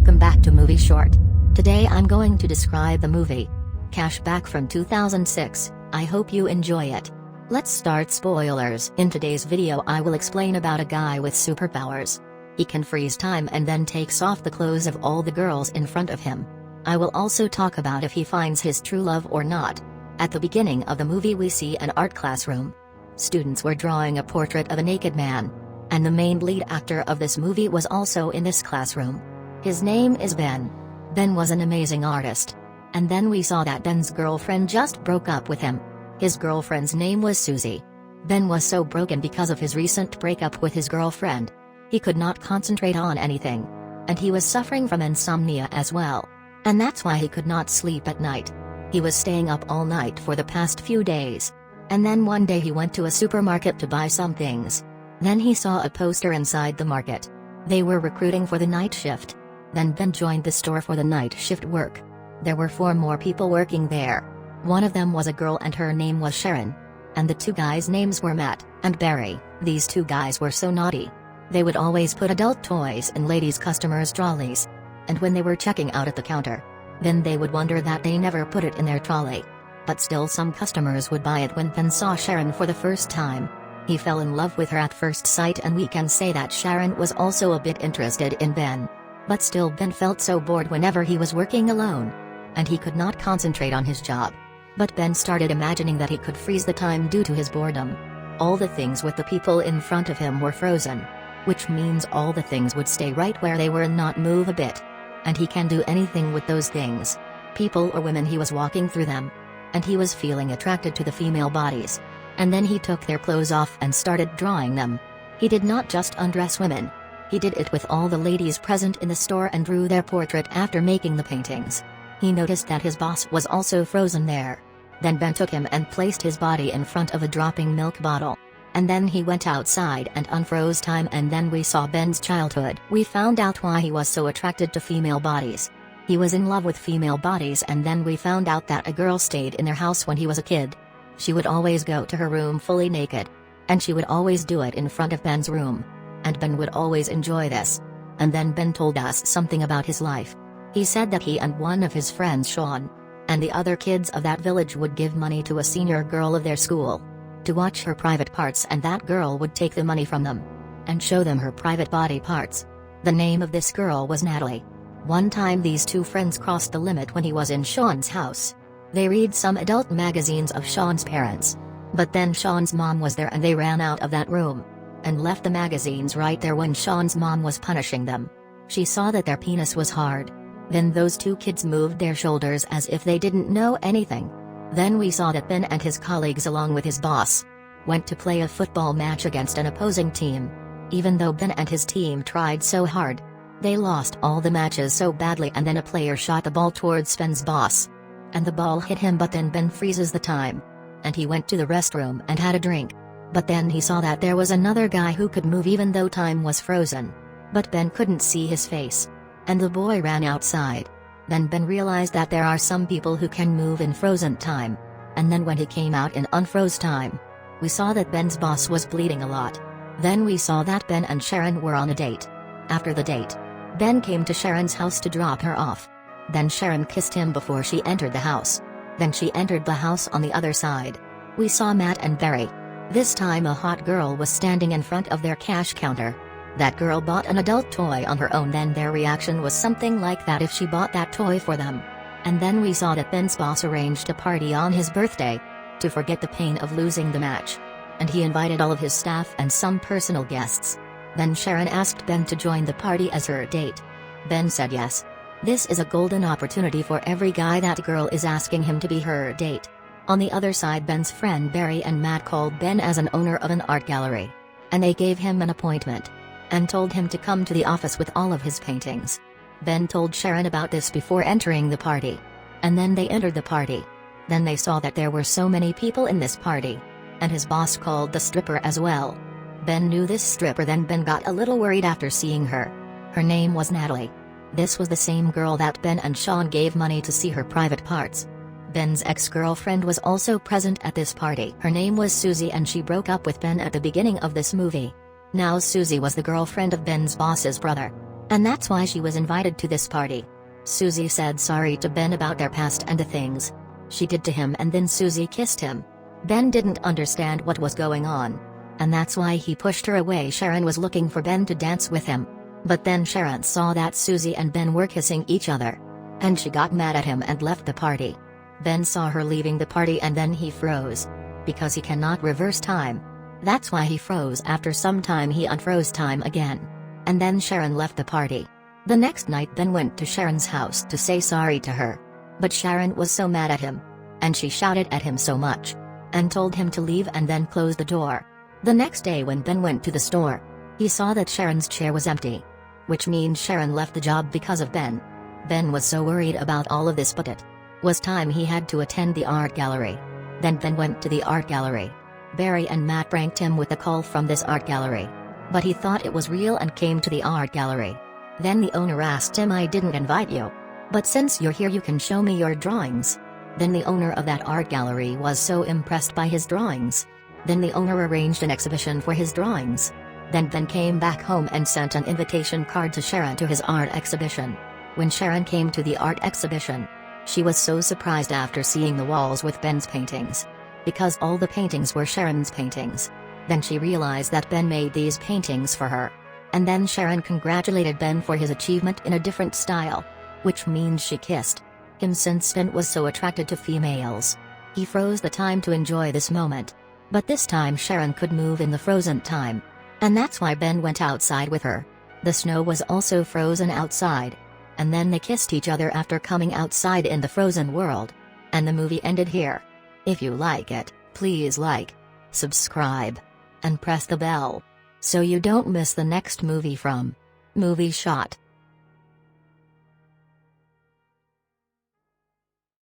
welcome back to Movie Short. Today I'm going to describe the movie Cashback from 2006. I hope you enjoy it. Let's start. Spoilers. In today's video I will explain about a guy with superpowers. He can freeze time and then takes off the clothes of all the girls in front of him. I will also talk about if he finds his true love or not. At the beginning of the movie we see an art classroom. Students were drawing a portrait of a naked man. And the main lead actor of this movie was also in this classroom. His name is Ben. Ben was an amazing artist. And then we saw that Ben's girlfriend just broke up with him. His girlfriend's name was Susie. Ben was so broken because of his recent breakup with his girlfriend. He could not concentrate on anything. And he was suffering from insomnia as well. And that's why he could not sleep at night. He was staying up all night for the past few days. And then one day he went to a supermarket to buy some things. Then he saw a poster inside the market. They were recruiting for the night shift. Then Ben joined the store for the night shift work. There were 4 more people working there. One of them was a girl and her name was Sharon. And the 2 guys' names were Matt and Barry. These 2 guys were so naughty. They would always put adult toys in ladies' customers' trolleys. And when they were checking out at the counter, then they would wonder that they never put it in their trolley. But still some customers would buy it. When Ben saw Sharon for the first time, he fell in love with her at first sight, and we can say that Sharon was also a bit interested in Ben. But still Ben felt so bored whenever he was working alone. And he could not concentrate on his job. But Ben started imagining that he could freeze the time due to his boredom. All the things with the people in front of him were frozen. Which means all the things would stay right where they were and not move a bit. And he can do anything with those things. People or women, he was walking through them. And he was feeling attracted to the female bodies. And then he took their clothes off and started drawing them. He did not just undress women. He did it with all the ladies present in the store and drew their portrait after making the paintings. He noticed that his boss was also frozen there. Then Ben took him and placed his body in front of a dropping milk bottle. And then he went outside and unfroze time, and then we saw Ben's childhood. We found out why he was so attracted to female bodies. He was in love with female bodies, and then we found out that a girl stayed in their house when he was a kid. She would always go to her room fully naked. And she would always do it in front of Ben's room. And Ben would always enjoy this. And then Ben told us something about his life. He said that he and one of his friends, Sean, and the other kids of that village would give money to a senior girl of their school to watch her private parts, and that girl would take the money from them and show them her private body parts. The name of this girl was Natalie. One time these 2 friends crossed the limit when he was in Sean's house. They read some adult magazines of Sean's parents. But then Sean's mom was there and they ran out of that room and left the magazines right there when Sean's mom was punishing them. She saw that their penis was hard. Then those 2 kids moved their shoulders as if they didn't know anything. Then we saw that Ben and his colleagues, along with his boss, went to play a football match against an opposing team. Even though Ben and his team tried so hard, they lost all the matches so badly, and then a player shot the ball towards Ben's boss. And the ball hit him, but then Ben freezes the time. And he went to the restroom and had a drink. But then he saw that there was another guy who could move even though time was frozen. But Ben couldn't see his face. And the boy ran outside. Then Ben realized that there are some people who can move in frozen time. And then when he came out in unfroze time, we saw that Ben's boss was bleeding a lot. Then we saw that Ben and Sharon were on a date. After the date, Ben came to Sharon's house to drop her off. Then Sharon kissed him before she entered the house. Then she entered the house on the other side. We saw Matt and Barry. This time a hot girl was standing in front of their cash counter. That girl bought an adult toy on her own. Then their reaction was something like that if she bought that toy for them. And then we saw that Ben's boss arranged a party on his birthday to forget the pain of losing the match. And he invited all of his staff and some personal guests. Then Sharon asked Ben to join the party as her date. Ben said yes. This is a golden opportunity for every guy. That girl is asking him to be her date. On the other side, Ben's friend Barry and Matt called Ben as an owner of an art gallery. And they gave him an appointment. And told him to come to the office with all of his paintings. Ben told Sharon about this before entering the party. And then they entered the party. Then they saw that there were so many people in this party. And his boss called the stripper as well. Ben knew this stripper. Then Ben got a little worried after seeing her. Her name was Natalie. This was the same girl that Ben and Sean gave money to see her private parts. Ben's ex-girlfriend was also present at this party. Her name was Susie, and she broke up with Ben at the beginning of this movie. Now Susie was the girlfriend of Ben's boss's brother. And that's why she was invited to this party. Susie said sorry to Ben about their past and the things she did to him, and then Susie kissed him. Ben didn't understand what was going on, and that's why he pushed her away. Sharon was looking for Ben to dance with him. But then Sharon saw that Susie and Ben were kissing each other, and she got mad at him and left the party. Ben saw her leaving the party and then he froze. Because he cannot reverse time. That's why he froze. After some time he unfroze time again. And then Sharon left the party. The next night Ben went to Sharon's house to say sorry to her. But Sharon was so mad at him. And she shouted at him so much. And told him to leave and then closed the door. The next day when Ben went to the store, he saw that Sharon's chair was empty. Which means Sharon left the job because of Ben. Ben was so worried about all of this, but it was time he had to attend the art gallery. Then Ben went to the art gallery. Barry and Matt pranked him with a call from this art gallery. But he thought it was real and came to the art gallery. Then the owner asked him, "I didn't invite you. But since you're here you can show me your drawings." Then the owner of that art gallery was so impressed by his drawings. Then the owner arranged an exhibition for his drawings. Then Ben came back home and sent an invitation card to Sharon to his art exhibition. When Sharon came to the art exhibition, she was so surprised after seeing the walls with Ben's paintings. Because all the paintings were Sharon's paintings. Then she realized that Ben made these paintings for her. And then Sharon congratulated Ben for his achievement in a different style. Which means she kissed him since Ben was so attracted to females. He froze the time to enjoy this moment. But this time Sharon could move in the frozen time. And that's why Ben went outside with her. The snow was also frozen outside. And then they kissed each other after coming outside in the frozen world. And the movie ended here. If you like it, please like, subscribe, and press the bell, so you don't miss the next movie from Movie Shot.